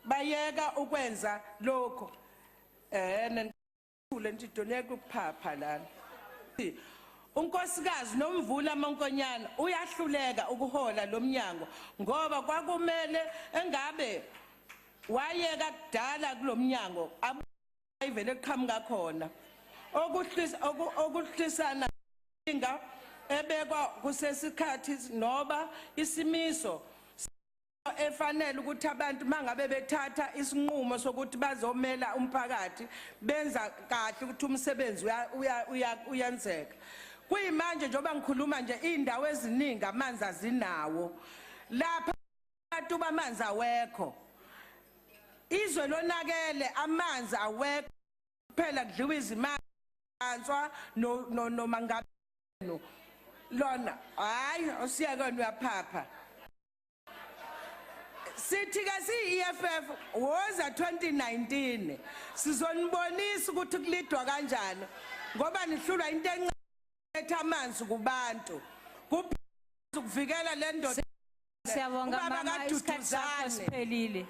bayeka ukwenza lokho nentule ntidoneka ukuphapha lana unkosikazi nomvula mankonyana uyahluleka ukuhola lomnyango ngoba kwakumele engabe wayeka kudala kulomnyango ayivele eqhamuka khona okuhlisana inga ebekwa kusesikhathi noba isimiso efanele ukuthi abantu mangabe bethatha isinqumo sokuthi bazomela umphakathi benza kahle ukuthi umsebenzi uyenzeka kuyimanje njoba ngikhuluma nje indawo eziningi amanzi azinawo lapha abantu bamanzi awekho izwe lonakele amanzi awekho phela kudliwa izimali answa no mangabeno lona hayi osiyakona uyaphapha sithi ke si-EFF woza 2019 sizonibonisa ukuthi kulidwa kanjani ngoba nihlulwa into encane amanzi kubantu kuvikela le ndoda siyabonga mama isikhathi sakho siphelile